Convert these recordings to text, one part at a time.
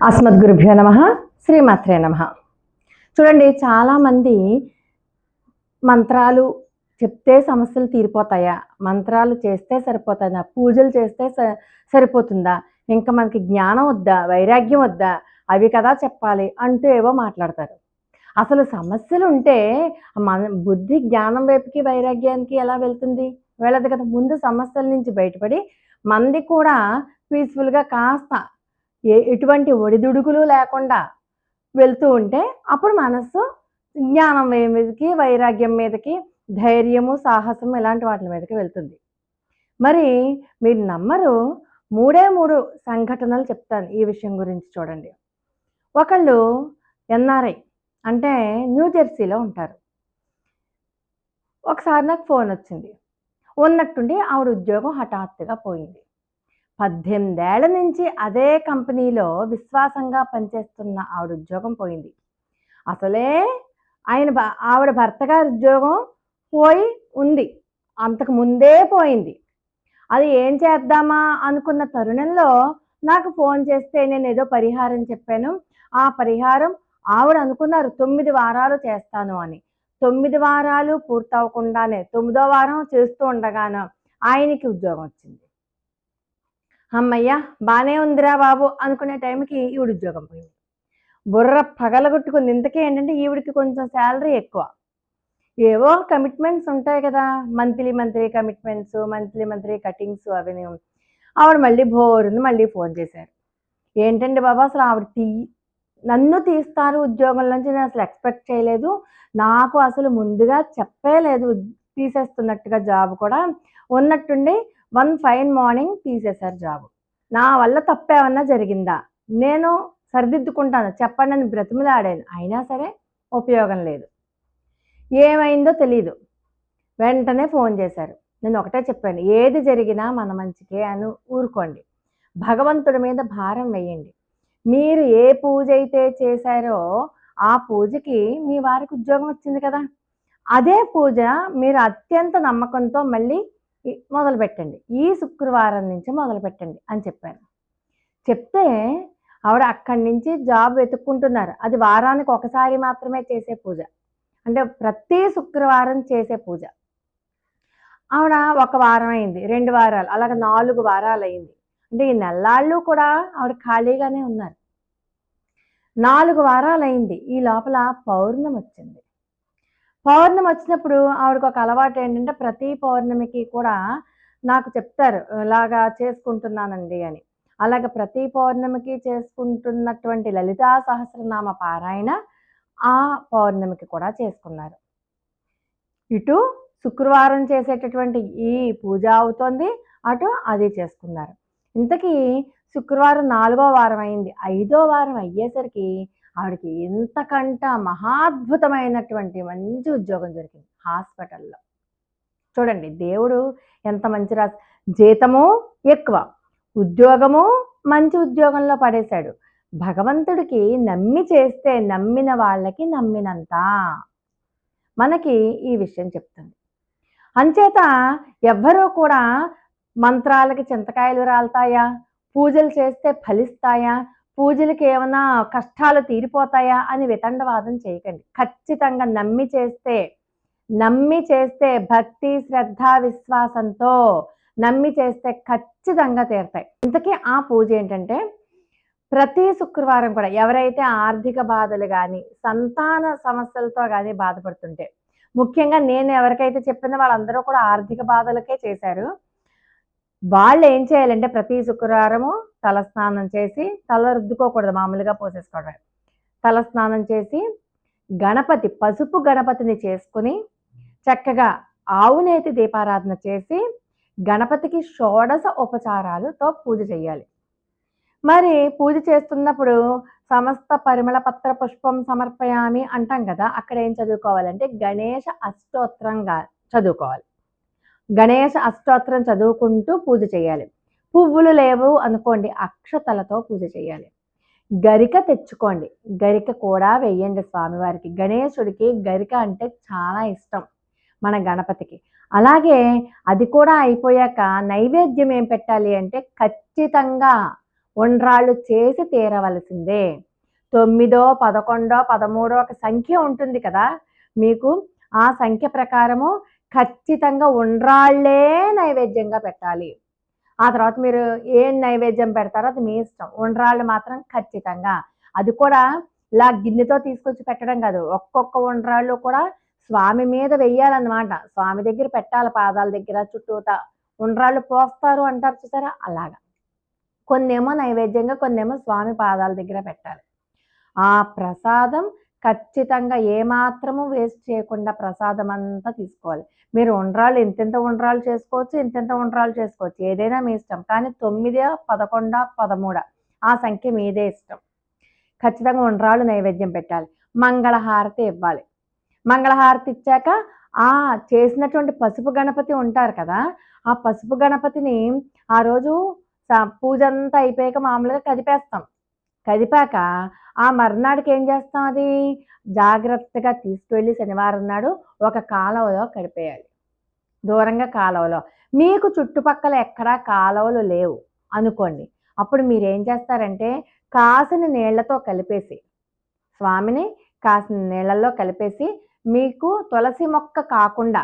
అస్మద్గురుభ్యో నమః. శ్రీమాత్రే నమః. చూడండి, చాలామంది మంత్రాలు చెప్తే సమస్యలు తీరిపోతాయా, మంత్రాలు చేస్తే సరిపోతుందా, పూజలు చేస్తే సరిపోతుందా, ఇంకా మనకి జ్ఞానం వద్దా, వైరాగ్యం వద్దా, అవి కదా చెప్పాలి అంటూ ఏవో మాట్లాడతారు. అసలు సమస్యలు ఉంటే మన బుద్ధి జ్ఞానం వైపుకి వైరాగ్యానికి ఎలా వెళ్తుంది? వెళ్ళదు కదా. ముందు సమస్యల నుంచి బయటపడి మనది కూడా పీస్ఫుల్గా కాస్త ఎటువంటి ఒడిదుడుకులు లేకుండా వెళ్తూ ఉంటే అప్పుడు మనస్సు జ్ఞానం మీదకి, వైరాగ్యం మీదకి, ధైర్యము, సాహసం ఇలాంటి వాటి మీదకి వెళ్తుంది. మరి మీరు నమ్మరు, మూడు సంఘటనలు చెప్తాను ఈ విషయం గురించి. చూడండి, ఒకళ్ళు ఎన్ఆర్ఐ, అంటే న్యూ జెర్సీలో ఉంటారు. ఒకసారి నాకు ఫోన్ వచ్చింది. ఉన్నట్టుండి ఆవిడ ఉద్యోగం హఠాత్తుగా పోయింది. 18 ఏళ్ల నుంచి అదే కంపెనీలో విశ్వాసంగా పనిచేస్తున్న ఆవిడ ఉద్యోగం పోయింది. అసలే ఆవిడ భర్త గారి ఉద్యోగం పోయి ఉంది, అంతకు ముందే పోయింది. అది ఏం చేద్దామా అనుకున్న తరుణంలో నాకు ఫోన్ చేస్తే నేను ఏదో పరిహారం చెప్పాను. ఆ పరిహారం ఆవిడ అనుకున్నారు 9 వారాలు చేస్తాను అని. 9 వారాలు పూర్తవకుండానే 9వ వారం చేస్తూ ఉండగానే ఆయనకి ఉద్యోగం వచ్చింది. అమ్మయ్య, బానే ఉందిరా బాబు అనుకునే టైంకి ఈవిడ ఉద్యోగం పోయింది. బుర్ర పగలగొట్టుకుంది. ఇంతకీ ఏంటంటే ఈవిడికి కొంచెం శాలరీ ఎక్కువ. ఏవో కమిట్మెంట్స్ ఉంటాయి కదా, మంత్లీ కమిట్మెంట్స్, మంత్లీ కటింగ్స్ అవన్నీ. ఆవిడ మళ్ళీ బోరుని మళ్ళీ ఫోన్ చేశారు. ఏంటండి బాబా, అసలు ఆవిడ నన్ను తీస్తారు ఉద్యోగం నుంచి, నేను అసలు ఎక్స్పెక్ట్ చేయలేదు, నాకు అసలు ముందుగా చెప్పలేదు తీసేస్తున్నట్టుగా జాబ్ కూడా. ఉన్నట్టుండి వన్ ఫైన్ మార్నింగ్ తీసేశారు జాబ్. నా వల్ల తప్పేమన్నా జరిగిందా, నేను సరిదిద్దుకుంటాను చెప్పండి అని బ్రతిమలాడాను. అయినా సరే ఉపయోగం లేదు. ఏమైందో తెలీదు. వెంటనే ఫోన్ చేశారు. నేను ఒకటే చెప్పాను, ఏది జరిగినా మన మంచికే అని ఊరుకోండి, భగవంతుడి మీద భారం వేయండి. మీరు ఏ పూజ అయితే చేశారో ఆ పూజకి మీ వారికి ఉద్యోగం వచ్చింది కదా, అదే పూజ మీరు అత్యంత నమ్మకంతో మళ్ళీ మొదలుపెట్టండి, ఈ శుక్రవారం నుంచి మొదలుపెట్టండి అని చెప్పాను. చెప్తే ఆవిడ అక్కడి నుంచి జాబ్ వెతుక్కుంటున్నారు. అది వారానికి ఒకసారి మాత్రమే చేసే పూజ, అంటే ప్రతి శుక్రవారం చేసే పూజ. ఆవిడ 1 వారం అయింది, 2 వారాలు, అలాగే 4 వారాలు అయింది. అంటే ఈ నెల్లాళ్ళు కూడా ఆవిడ ఖాళీగానే ఉన్నారు. 4 వారాలు అయింది. ఈ లోపల పౌర్ణమి వచ్చింది. పౌర్ణమి వచ్చినప్పుడు ఆవిడకి ఒక అలవాటు ఏంటంటే, ప్రతి పౌర్ణమికి కూడా నాకు చెప్తారు, ఇలాగా చేసుకుంటున్నానండి అని. అలాగే ప్రతి పౌర్ణమికి చేసుకుంటున్నటువంటి లలితా సహస్రనామ పారాయణ ఆ పౌర్ణమికి కూడా చేసుకున్నారు. ఇటు శుక్రవారం చేసేటటువంటి ఈ పూజ అవుతోంది, అటు అది చేసుకున్నారు. ఇంతకీ శుక్రవారం 4వ వారం అయింది. 5వ వారం అయ్యేసరికి ఆవిడకి ఇంతకంట మహాద్భుతమైనటువంటి మంచి ఉద్యోగం దొరికింది హాస్పిటల్లో. చూడండి, దేవుడు ఎంత మంచి రాసి, జీతము ఎక్కువ, ఉద్యోగము మంచి ఉద్యోగంలో పడేశాడు. భగవంతుడికి నమ్మి చేస్తే నమ్మిన వాళ్ళకి నమ్మినంత, మనకి ఈ విషయం చెప్తుంది. అంచేత ఎవ్వరూ కూడా మంత్రాలకి చింతకాయలు రాలుతాయా, పూజలు చేస్తే ఫలిస్తాయా, పూజలకి ఏమైనా కష్టాలు తీరిపోతాయా అని వితండవాదం చేయకండి. ఖచ్చితంగా నమ్మి చేస్తే భక్తి, శ్రద్ధ, విశ్వాసంతో నమ్మి చేస్తే ఖచ్చితంగా తీరుతాయి. ఇంతకీ ఆ పూజ ఏంటంటే, ప్రతి శుక్రవారం కూడా ఎవరైతే ఆర్థిక బాధలు కానీ, సంతాన సమస్యలతో కానీ బాధపడుతుంటే, ముఖ్యంగా నేను ఎవరికైతే చెప్పిన వాళ్ళందరూ కూడా ఆర్థిక బాధలకే చేశారు. వాళ్ళు ఏం చేయాలంటే, ప్రతి శుక్రవారము తలస్నానం చేసి, తల రుద్దుకోకూడదు, మామూలుగా పోసేసుకోవడమే. తలస్నానం చేసి గణపతి, పసుపు గణపతిని చేసుకుని చక్కగా ఆవునేతి దీపారాధన చేసి గణపతికి షోడశ ఉపచారాలతో పూజ చేయాలి. మరి పూజ చేస్తున్నప్పుడు సమస్త పరిమళ పత్ర పుష్పం సమర్పయామి అంటాం కదా, అక్కడ ఏం చదువుకోవాలంటే గణేష అష్టోత్తరంగా చదువుకోవాలి. గణేష అష్టోత్తరం చదువుకుంటూ పూజ చేయాలి. పువ్వులు లేవు అనుకోండి, అక్షతలతో పూజ చేయాలి. గరిక తెచ్చుకోండి, గరిక కూడా వెయ్యండి స్వామివారికి. గణేశుడికి గరిక అంటే చాలా ఇష్టం, మన గణపతికి. అలాగే అది కూడా అయిపోయాక నైవేద్యం ఏం పెట్టాలి అంటే, ఖచ్చితంగా ఉండ్రాళ్ళు చేసి తీరవలసిందే. 9, 11, 13 ఒక సంఖ్య ఉంటుంది కదా మీకు. ఆ సంఖ్య ప్రకారము ఖచ్చితంగా ఉండ్రాళ్ళే నైవేద్యంగా పెట్టాలి. ఆ తర్వాత మీరు ఏం నైవేద్యం పెడతారో అది మీ ఇష్టం. ఉండ్రాళ్ళు మాత్రం ఖచ్చితంగా. అది కూడా ఇలా గిన్నెతో తీసుకొచ్చి పెట్టడం కాదు. ఒక్కొక్క ఉండ్రాళ్ళు కూడా స్వామి మీద వెయ్యాలన్నమాట. స్వామి దగ్గర పెట్టాలి, పాదాల దగ్గర చుట్టూతా. ఉండ్రాళ్ళు పోస్తారు అంటారు చూసారా? అలాగా. కొన్నేమో నైవేద్యంగా, కొన్నేమో స్వామి పాదాల దగ్గర పెట్టాలి. ఆ ప్రసాదం ఖచ్చితంగా ఏమాత్రము వేస్ట్ చేయకుండా ప్రసాదం అంతా తీసుకోవాలి. మీరు ఉండ్రాళ్ళు ఇంతింత ఉండ్రాళ్ళు చేసుకోవచ్చు, ఇంతింత ఉండ్రాళ్ళు చేసుకోవచ్చు. ఏదైనా మీ ఇష్టం. కానీ 9, 11, 13 ఆ సంఖ్య మీదే ఇష్టం. ఖచ్చితంగా ఉండ్రాళ్ళు నైవేద్యం పెట్టాలి. మంగళహారతి ఇవ్వాలి. మంగళహారతి ఇచ్చాక ఆ చేసినటువంటి పసుపు గణపతి ఉంటారు కదా! ఆ పసుపు గణపతిని ఆ రోజు పూజ అంతా అయిపోయాక మామూలుగా కదిపేస్తాం. కదిపాక ఆ మర్నాడికి ఏం చేస్తాం అది? జాగ్రత్తగా తీసుకువెళ్ళి శనివారం నాడు ఒక కాలువలో కడిపేయాలి. దూరంగా కాలువలో. మీకు చుట్టుపక్కల ఎక్కడా కాలువలు లేవు అనుకోండి. అప్పుడు మీరేం చేస్తారంటే కాసిన నీళ్లతో కలిపేసి, స్వామిని కాసిన నీళ్ళల్లో కలిపేసి మీకు తులసి మొక్క కాకుండా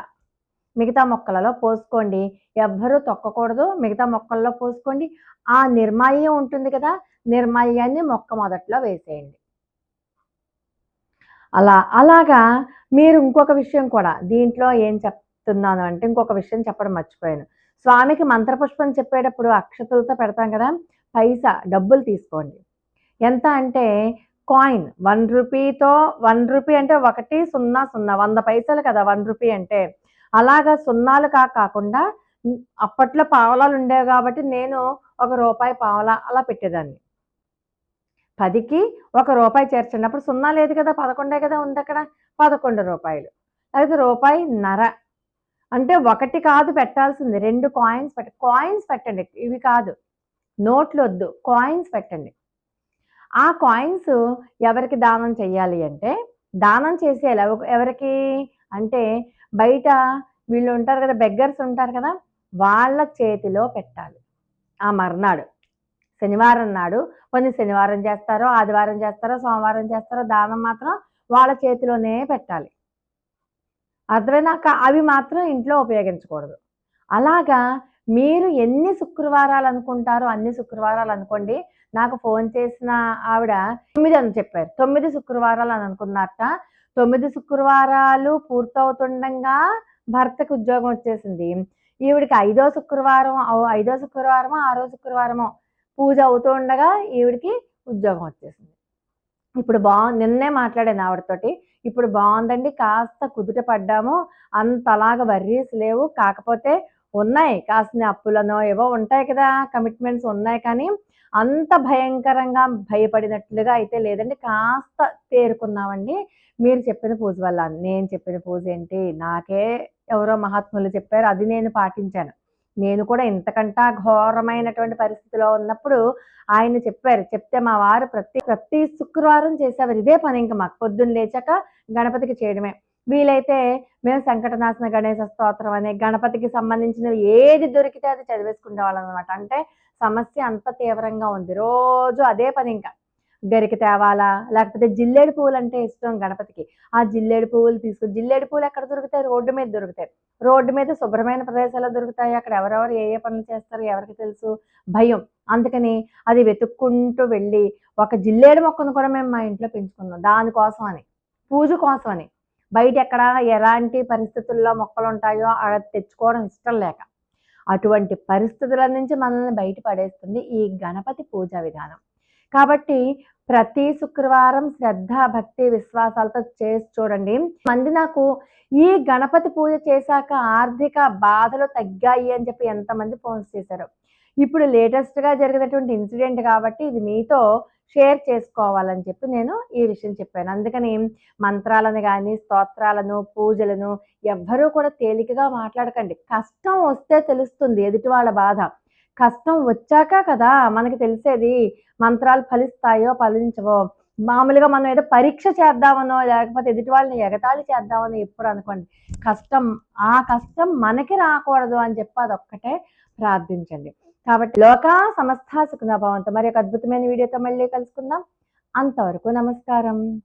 మిగతా మొక్కలలో పోసుకోండి. ఎవ్వరూ తొక్కకూడదు. మిగతా మొక్కల్లో పోసుకోండి. ఆ నిర్మాల్యం ఉంటుంది కదా! నిర్మాల్యాన్ని మొక్క మొదట్లో వేసేయండి. అలాగా మీరు ఇంకొక విషయం కూడా దీంట్లో ఏం చెప్తున్నాను అంటే ఇంకొక విషయం చెప్పడం మర్చిపోయాను. స్వామికి మంత్రపుష్పం చెప్పేటప్పుడు అక్షతలతో పెడతాం కదా! పైసా డబ్బులు తీసుకోండి. ఎంత అంటే కాయిన్ రూ. 1 రూపీ అంటే 1, 0, 0 100 పైసలు కదా! రూ. 1 అంటే. అలాగా సున్నాలు కాకుండా అప్పట్లో పావలాలు ఉండేవి కాబట్టి నేను ఒక రూపాయి పావలా అలా పెట్టేదాన్ని. 10కి రూపాయి చేర్చండి. సున్నా లేదు కదా! 11 కదా ఉందక్కడ. రూ. 11. అయితే రూపాయిన్నర. అంటే 1 కాదు పెట్టాల్సింది. 2 కాయిన్స్ పెట్టండి. ఇవి కాదు. నోట్లొద్దు. కాయిన్స్ పెట్టండి. ఆ కాయిన్స్ ఎవరికి దానం చెయ్యాలి అంటే, దానం చేసేయాలి. ఎవరికి అంటే బయట వీళ్ళు ఉంటారు కదా! బెగ్గర్స్ ఉంటారు కదా! వాళ్ళ చేతిలో పెట్టాలి. ఆ మర్నాడు. శనివారం నాడు శనివారం చేస్తారో, ఆదివారం చేస్తారో, సోమవారం చేస్తారో దానం మాత్రం వాళ్ళ చేతిలోనే పెట్టాలి. అర్థమైందాక? అవి మాత్రం ఇంట్లో ఉపయోగించకూడదు. అలాగా మీరు ఎన్ని శుక్రవారాలు అనుకుంటారో అన్ని శుక్రవారాలు అనుకోండి. నాకు ఫోన్ చేసిన ఆవిడ 9 అని చెప్పారు. 9 శుక్రవారాలు అని అనుకున్నారట. 9 శుక్రవారాలు పూర్తవుతుండంగా భర్తకి ఉద్యోగం వచ్చేసింది. ఈవిడికి ఐదో శుక్రవారమో, ఆరో శుక్రవారమో పూజ అవుతూ ఉండగా ఈవిడికి ఉద్యోగం వచ్చేసింది. ఇప్పుడు నిన్నే మాట్లాడాను ఆవిడతోటి. ఇప్పుడు బావుందండి. కాస్త కుదుట పడ్డాము. అంతలాగా వర్రీస్ లేవు. కాకపోతే ఉన్నాయి. కాస్త అప్పులనో ఏవో ఉంటాయి కదా! కమిట్మెంట్స్ ఉన్నాయి కానీ, అంత భయంకరంగా భయపడినట్లుగా అయితే లేదండి. కాస్త తేరుకున్నామండి. మీరు చెప్పిన పూజ వల్ల. నేను చెప్పిన పూజ ఏంటి? నాకే ఎవరో మహాత్ములు చెప్పారు. అది నేను పాటించాను. నేను కూడా ఇంతకంటా ఘోరమైనటువంటి పరిస్థితిలో ఉన్నప్పుడు ఆయన చెప్పారు. చెప్తే మా వారు ప్రతి శుక్రవారం చేసేవారు. ఇదే పని ఇంక మాకు. పొద్దున్న లేచాక గణపతికి చేయడమే. వీలైతే మేము సంకటనాశన గణేశ స్తోత్రం అనే గణపతికి సంబంధించినవి ఏది దొరికితే అది చదివేసుకునేవాళ్ళం అనమాట. అంటే సమస్య అంత తీవ్రంగా ఉంది. రోజు అదే పని ఇంకా. గరిక తేవాలా, లేకపోతే జిల్లేడు పువ్వులంటే ఇష్టం గణపతికి. ఆ జిల్లేడు పువ్వులు జిల్లేడు పువ్వులు ఎక్కడ దొరుకుతాయి? రోడ్డు మీద దొరుకుతాయి. రోడ్డు మీద శుభ్రమైన ప్రదేశాల్లో దొరుకుతాయి. అక్కడ ఎవరెవరు ఏ పనులు చేస్తారో ఎవరికి తెలుసు? భయం. అందుకని అది వెతుక్కుంటూ వెళ్ళి ఒక జిల్లేడు మొక్కను కూడా మేము మా ఇంట్లో పెంచుకున్నాం. దానికోసం అని. పూజ కోసం అని. బయట ఎక్కడ ఎలాంటి పరిస్థితుల్లో మొక్కలుంటాయో అది తెచ్చుకోవడం ఇష్టం లేక. అటువంటి పరిస్థితుల నుంచి మనల్ని బయట పడేస్తుంది ఈ గణపతి పూజా విధానం. కాబట్టి ప్రతి శుక్రవారం శ్రద్ధ, భక్తి, విశ్వాసాలతో చేసి చూడండి. నాకు ఈ గణపతి పూజ చేశాక ఆర్థిక బాధలు తగ్గాయి అని చెప్పి ఎంతమంది ఫోన్స్ చేశారు. ఇప్పుడు లేటెస్ట్‌గా జరిగినటువంటి ఇన్సిడెంట్ కాబట్టి ఇది మీతో షేర్ చేసుకోవాలని చెప్పి నేను ఈ విషయం చెప్పాను. అందుకని మంత్రాలను గాని, స్తోత్రాలను, పూజలను ఎవ్వరూ కూడా తేలికగా మాట్లాడకండి. కష్టం వస్తే తెలుస్తుంది ఎదుటి వాళ్ళ బాధ. కష్టం వచ్చాక కదా మనకి తెలిసేది. మంత్రాలు ఫలిస్తాయో, ఫలించవో. మామూలుగా మనం ఏదో పరీక్ష చేద్దామనో, లేకపోతే ఎదుటి వాళ్ళని ఎగతాళి చేద్దామనో ఎప్పుడు అనుకోండి. ఆ కష్టం మనకి రాకూడదు అని చెప్పి అదొక్కటే ప్రార్థించండి. కాబట్టి లోకా సమస్త సుఖినో భవంతు. మరి ఒక అద్భుతమైన వీడియోతో మళ్ళీ కలుసుకుందాం. అంతవరకు నమస్కారం.